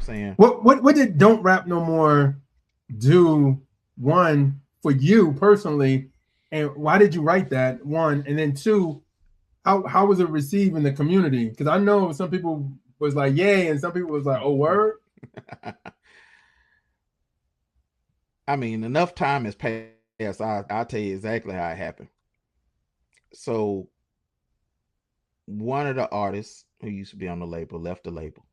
saying? What did Don't Rap No More do, one, for you personally, and why did you write that, one, and then two, how was it received in the community? Because I know some people was like yay, and some people was like, oh word. I mean, enough time has passed. I'll tell you exactly how it happened. So one of the artists who used to be on the label left the label.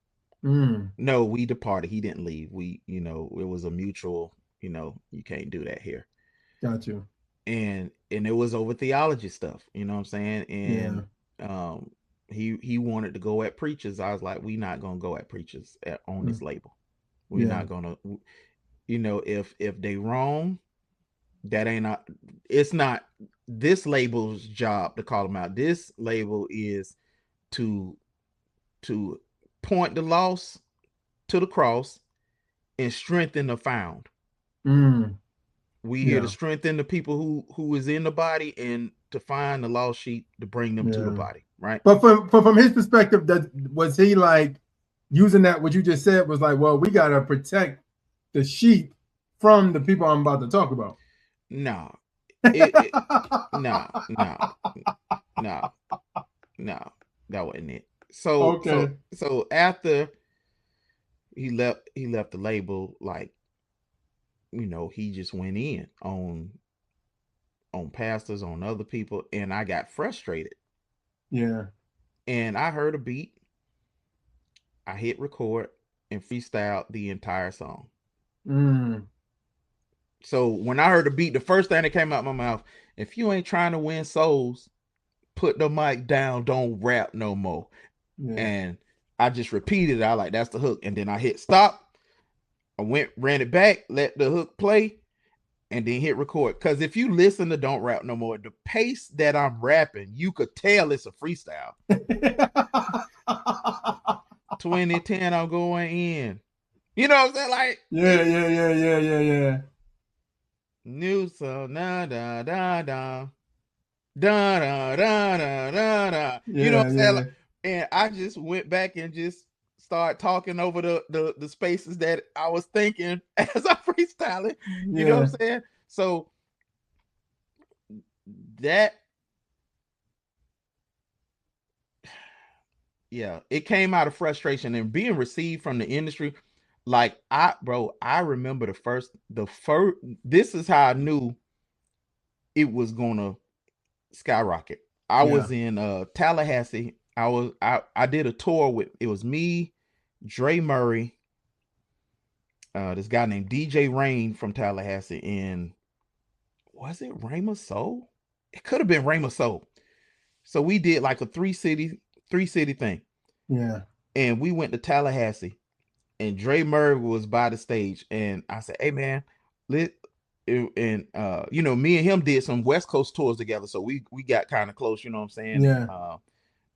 Mm, No, we departed. He didn't leave. It was a mutual, you can't do that here. got you. And it was over theology stuff, you know what I'm saying? Yeah. And um he wanted to go at preachers. I was like, we not gonna go at preachers on Mm, this label. We're yeah. not gonna, if they wrong, that ain't not it's not this label's job to call them out. This label is to to point the lost to the cross and strengthen the found. Mm, We here to yeah. strengthen the people who is in the body and to find the lost sheep to bring them to the Yeah. body, right? But from his perspective, that was he like using that what you just said was like, well, we gotta protect the sheep from the people I'm about to talk about. No, it no, no, no, no, that wasn't it. So Okay. so so after he left the label, like, he just went in on pastors, on other people, and I got frustrated. Yeah. And I heard a beat, I hit record and freestyled the entire song. Mm, So when I heard the beat, the first thing that came out my mouth, if you ain't trying to win souls, put the mic down, don't rap no more. yeah. And I just repeated it. I like, that's the hook. And then I hit stop. I ran it back, let the hook play, and then hit record. Because if you listen to Don't Rap No More, the pace that I'm rapping, you could tell it's a freestyle. 2010, I'm going in. You know what I'm saying? Like, Yeah, yeah, yeah, yeah, yeah, yeah. new song, da da da da. Da da da da da da. You know what Yeah, I'm saying? yeah, Like, and I just went back and just started talking over the spaces that I was thinking as I freestyling. You know what yeah. I'm saying? So that, yeah, it came out of frustration and being received from the industry. Like, I remember the first. This is how I knew it was gonna skyrocket. I Yeah. was in Tallahassee. I did a tour with, it was me, Dre Murray, this guy named DJ Rain from Tallahassee, and was it Rama Soul? It could have been Rama Soul. So we did like a three city thing, Yeah. and we went to Tallahassee, and Dre Murray was by the stage, and I said, "Hey man, let." And me and him did some West Coast tours together, so we got kind of close. You know what I'm saying? And Yeah.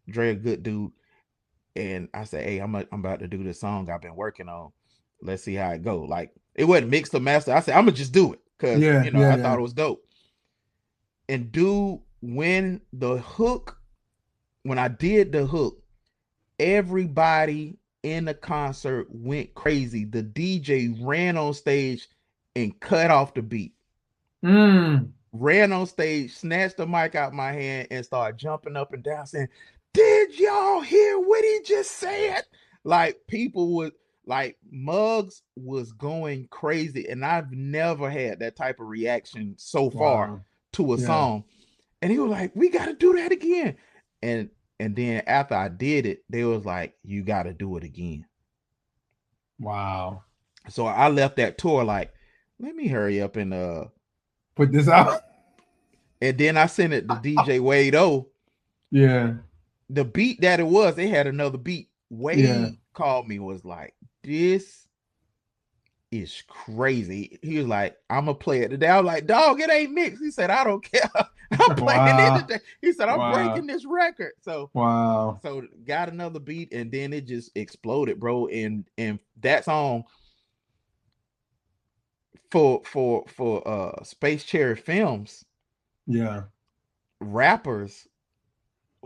Dre a good dude, and I said, "Hey, I'm about to do this song I've been working on. Let's see how it go." Like, it wasn't mixed or master. I said, "I'm gonna just do it because Yeah. Yeah. I Yeah. thought it was dope." And dude, when I did the hook, everybody in the concert went crazy. The DJ ran on stage and cut off the beat. Mm. Ran on stage, snatched the mic out my hand, and started jumping up and down, saying, "Did y'all hear what he just said?" Like, people would, like, Muggs was going crazy, and I've never had that type of reaction so far Wow. to a Yeah. song. And he was like, "We got to do that again." And and then after I did it, they was like, "You got to do it again." Wow. So I left that tour like, let me hurry up Put this out. and then I sent it to DJ Wade O. Yeah. The beat that it was, they had another beat. Yeah. Wade called me, was like, "This is crazy." He was like, "I'm gonna play it today." I was like, "Dog, it ain't mixed." He said, "I don't care. I'm playing it Wow. today." He said, "I'm Wow. breaking this record." So Wow. got another beat, and then it just exploded, bro. And that song, for Space Cherry Films, Yeah. rappers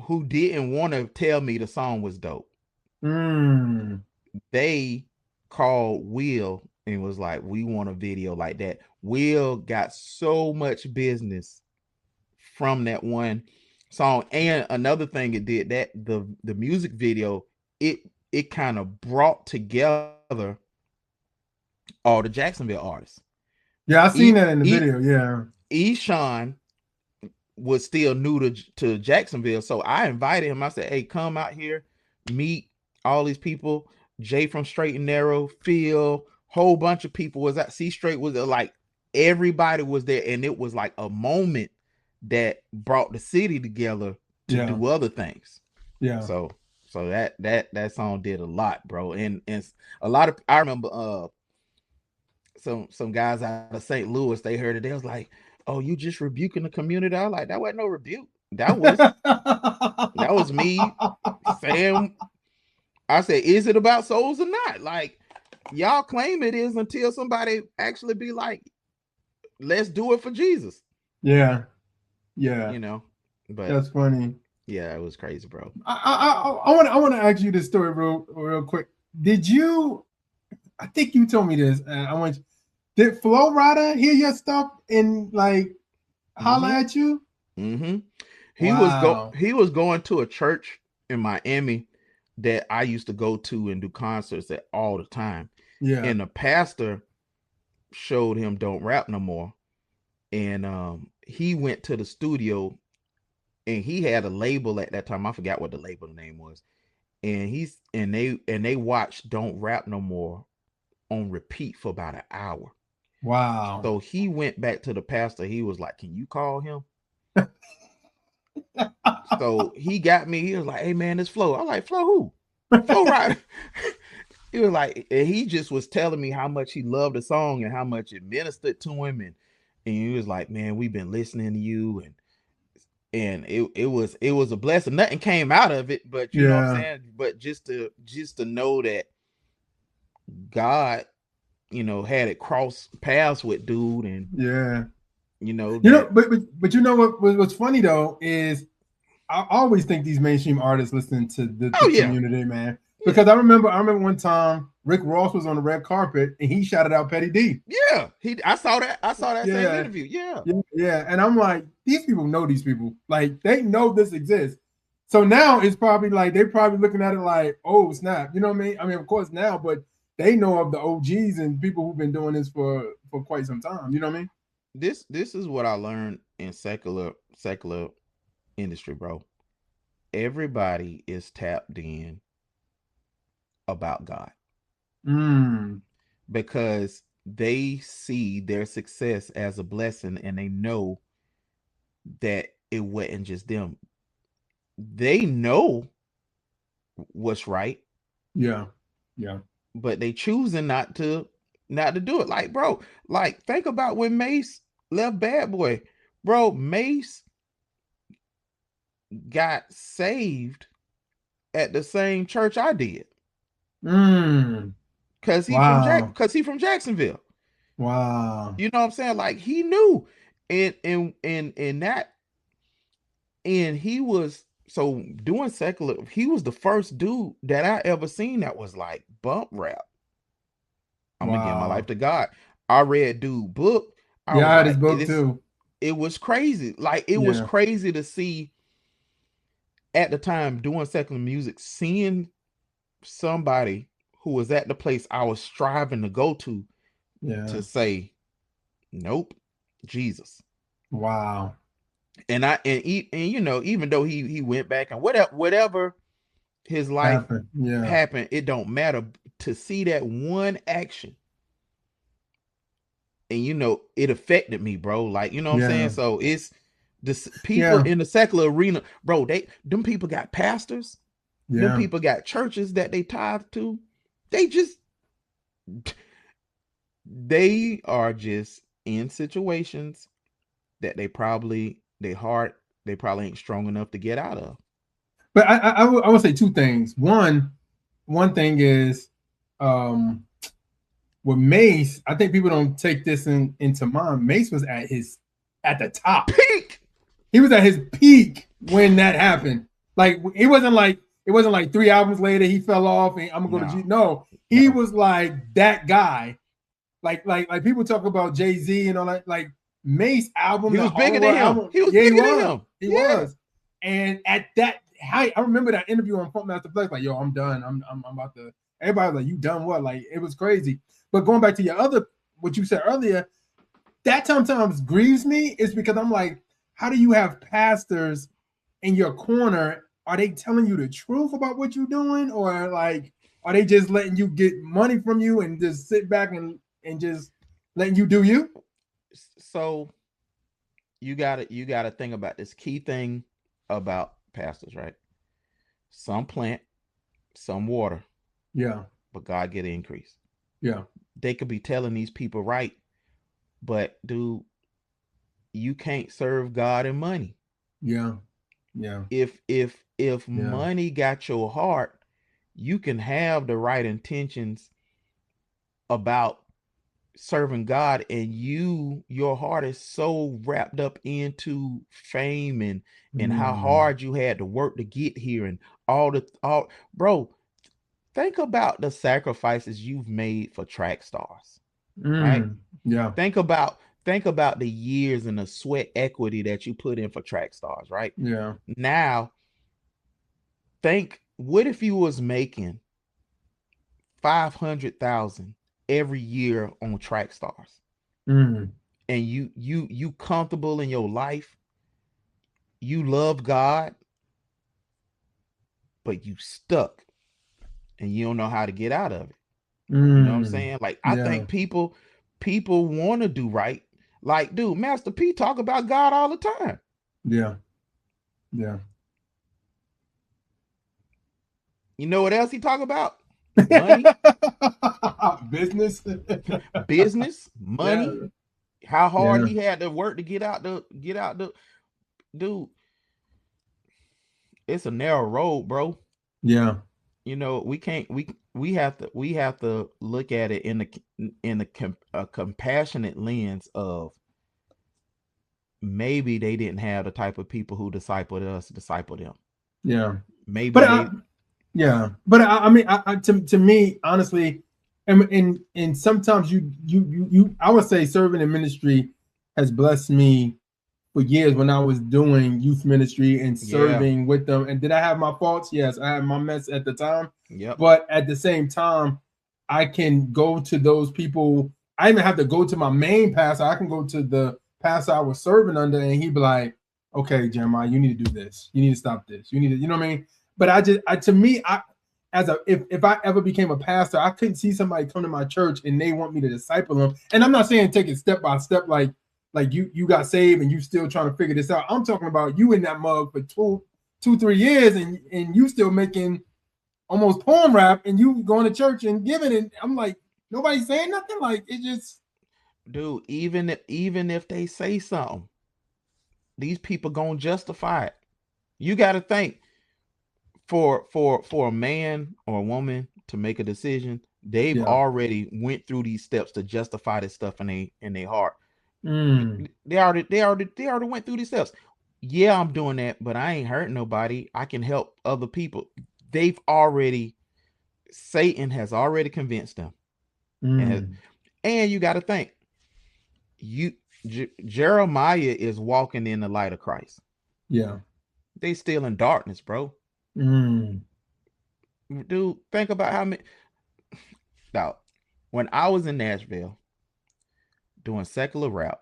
who didn't want to tell me the song was dope, Mm. they called Will and was like, "We want a video like that." Will got so much business from that one song. And another thing it did, that the music video, it it kind of brought together all the Jacksonville artists. Yeah, I E, seen that in the e, video. Yeah. Eshawn was still new to Jacksonville, so I invited him. I said, "Hey, come out here, meet all these people." Jay from Straight and Narrow, Phil, whole bunch of people was at C Straight, was there, like everybody was there, and it was like a moment that brought the city together to Yeah. do other things. Yeah. So that song did a lot, bro. And a lot of, I remember some guys out of St. Louis, they heard it, they was like, "Oh, you just rebuking the community." I was like, "That wasn't no rebuke. That was me saying," I said, "Is it about souls or not? Like, y'all claim it is until somebody actually be like, let's do it for Jesus." Yeah. Yeah. You know. But That's funny. yeah, it was crazy, bro. I want to ask you this story real quick. Did you? I think you told me this. I want. Did Flo Rida hear your stuff and like holler Mm-hmm. at you? Mm-hmm. Wow. He was going to a church in Miami that I used to go to and do concerts at all the time. Yeah. And the pastor showed him "Don't Rap No More." And he went to the studio, and he had a label at that time. I forgot what the label name was. And they watched "Don't Rap No More" on repeat for about an hour. Wow. So he went back to the pastor. He was like, "Can you call him?" So he got me. He was like, "Hey man, it's Flo." I was like, "Flo who?" "Flo Rida." He was like, and he just was telling me how much he loved the song and how much it ministered to him, and he was like, "Man, we've been listening to you," and it was a blessing. Nothing came out of it, but you know what I'm Yeah. saying. But just to know that God, had it cross paths with dude, and Yeah. You know, that. but you know what's funny though is I always think these mainstream artists listen to the Oh yeah, community, man. yeah, Because I remember one time Rick Ross was on the red carpet and he shouted out Petty D. yeah. I saw that same Yeah, interview. Yeah, yeah. And I'm like, these people know these people. Like they know this exists. So now it's probably like they're probably looking at it like, oh snap. You know what I mean? I mean, of course now, but they know of the OGs and people who've been doing this for quite some time. You know what I mean? this is what I learned in secular industry, bro. Everybody is tapped in about God Mm, because they see their success as a blessing, and they know that it wasn't just them. They know what's right, yeah. Yeah. but they choosing not to do it. Like, bro, like think about when Mace left Bad Boy. Bro, Mace got saved at the same church I did. Mm, wow. Cause he from Jacksonville. Wow. You know what I'm saying? Like he knew. And that, and he was, so doing secular, he was the first dude that I ever seen that was like bump rap. I'm gonna give my life Wow. to God. I read dude book. I Yeah, was I had his like, book too. it was crazy. Like it was Yeah. crazy to see at the time doing secular music, seeing somebody who was at the place I was striving to go Yeah. to say, nope, Jesus. Wow. And even though he went back and whatever his life Happened. Yeah. happened, it don't matter. To see that one action, and it affected me, bro. Like, you know what I'm saying? Yeah. So it's this people Yeah. in the secular arena, bro. Them people got pastors, them Yeah. people got churches that they tithe to. They just they are just in situations that they probably ain't strong enough to get out of. But I would say two things. One thing is um with Mace, I think people don't take this into mind. Mace was at the top. Peak. He was at his peak when that happened. Like it wasn't like It wasn't like 3 albums later he fell off and I'm gonna go to G. No, No, he no. was like that guy. Like people talk about Jay-Z and all that. Like Mace album, He the was All bigger the than World him. album. He was Yeah, he bigger than was. him. He Yeah. was. And at that height, I remember that interview on Funkmaster Flex. Like, yo, I'm done. I'm about to. Everybody was like, you done what? Like, it was crazy. But going back to your other, what you said earlier, that sometimes grieves me is because I'm like, how do you have pastors in your corner? Are they telling you the truth about what you're doing, or like, are they just letting you get money from you and just sit back and just letting you do you? So you gotta think about this key thing about pastors, right? Some plant, some water, Yeah, but God get an increase. yeah, They could be telling these people right, but dude, you can't serve God and money. yeah, yeah, If yeah. money got your heart, you can have the right intentions about serving God, and your heart is so wrapped up into fame and how Mm, hard you had to work to get here and all bro, think about the sacrifices you've made for track stars, right? yeah, Think about the years and the sweat equity that you put in for track stars, right? yeah. Now, think what if you was making 500,000 every year on track stars, Mm, and you comfortable in your life, you love God, but you stuck and you don't know how to get out of it. You know what I'm mm, saying? Like, I yeah, think people want to do right. Like, dude, Master P talk about God all the time. yeah, yeah. You know what else he talk about? Money, Business. business, Yeah, money, how hard yeah, he had to work to get out the dude. It's a narrow road, bro. yeah, We can't we have to look at it a compassionate lens of maybe they didn't have the type of people who discipled us disciple them. yeah. Maybe But they yeah, but I mean, to me, honestly, and sometimes I would say serving in ministry has blessed me for years when I was doing youth ministry and yeah, serving with them. And did I have my faults? Yes, I had my mess at the time, yep, but at the same time, I can go to those people. I even have to go to my main pastor. I can go to the pastor I was serving under, and he'd be like, "Okay, Jeremiah, you need to do this. You need to stop this. You need to, you know what I mean?" But to me, as a if I ever became a pastor, I couldn't see somebody come to my church and they want me to disciple them. And I'm not saying take it step by step, like you got saved and you still trying to figure this out. I'm talking about you in that mug for 2, 3 years and you still making almost poem rap and you going to church and giving it. I'm like, nobody's saying nothing. Like it just dude. Even if they say something, these people gonna justify it. You got to think for a man or a woman to make a decision, they've yeah. already went through these steps to justify this stuff in their heart. Mm, They already went through these steps. Yeah, I'm doing that, but I ain't hurting nobody. I can help other people. They've already Satan has already convinced them, and mm, and you got to think you Jeremiah is walking in the light of Christ. yeah. They still in darkness, bro. Mm, Dude, think about how many. Now, when I was in Nashville doing secular rap,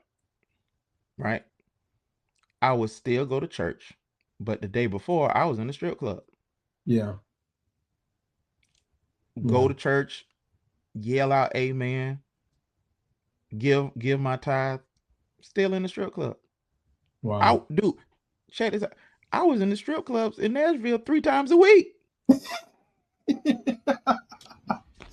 right? I would still go to church, but the day before I was in the strip club. yeah. Go Yeah. to church, yell out amen, give my tithe, still in the strip club. Wow. I dude, check this out. I was in the strip clubs in Nashville 3 times a week.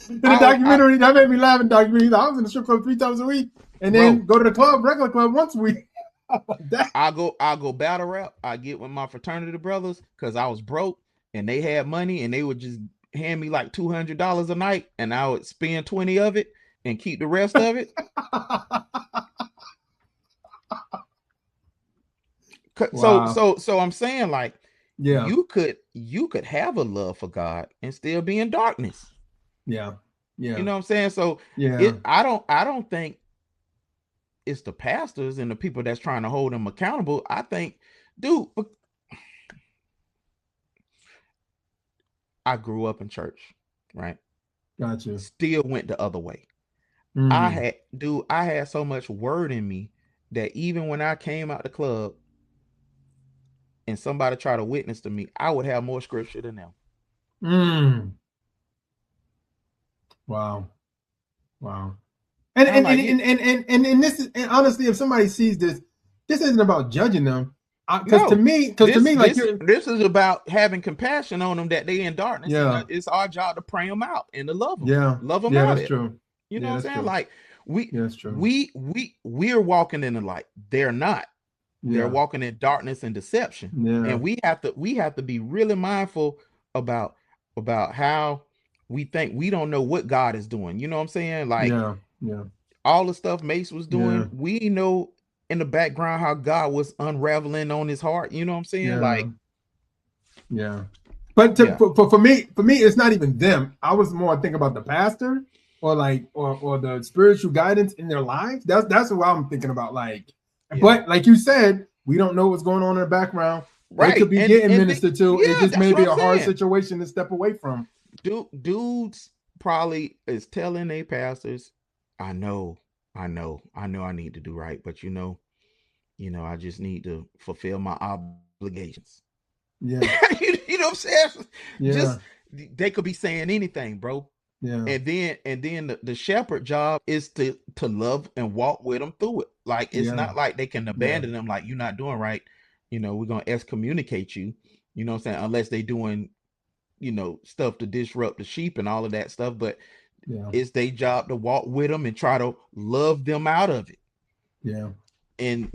In the I was I documentary, that made me laugh in the documentary. I was in the strip club 3 times a week and bro, then go to the club, regular club once a week. I'm like that. I go battle rap. I get with my fraternity brothers because I was broke and they had money and they would just hand me like $200 a night and I would spend 20 of it and keep the rest of it. So Wow. so so I'm saying, like, Yeah. You could have a love for God and still be in darkness. Yeah. You Yeah. know what I'm saying? So Yeah. I don't think it's the pastors and the people that's trying to hold them accountable. I think, dude, I grew up in church, right? Gotcha. Still went the other way. Mm. I had so much word in me that even when I came out the club and somebody tried to witness to me, I would have more scripture than them. Mm. Wow. Wow. And I'm like, you And this is, and honestly, if somebody sees this, this isn't about judging them. no, Because to me, like you're, this is about having compassion on them that they in darkness, and yeah, it's our job to pray them out and to yeah, love them yeah, out that's of it. true. You know Yeah, what I'm that's saying? true. Like we Yeah, that's true. we're walking in the light. They're not. They're Yeah, walking in darkness and deception. yeah, And we have to be really mindful about how we think. We don't know what God is doing. You know what I'm saying? Like yeah, yeah, all the stuff Mace was yeah, doing, we know in the background how God was unraveling on his heart. You know what I'm saying? yeah, Like, yeah. But yeah, for me, it's not even them. I was more thinking about the pastor or like or the spiritual guidance in their lives. That's what I'm thinking about. Like, yeah. but like you said, we don't know what's going on in the background. They could Right. be getting And ministered to. It yeah, just that's may what be I'm a hard saying. situation to step away from. Dudes probably is telling their pastors, I know, I know I need to do right, but I just need to fulfill my obligations. Yeah, You know what I'm saying? Just yeah, they could be saying anything, bro. yeah, And then the shepherd job is to love and walk with them through it. Like it's yeah, not like they can yeah, abandon them like you're not doing right. We're gonna excommunicate you, you know what I'm saying, unless they doing, stuff to disrupt the sheep and all of that stuff. But yeah, it's their job to walk with them and try to love them out of it. yeah, And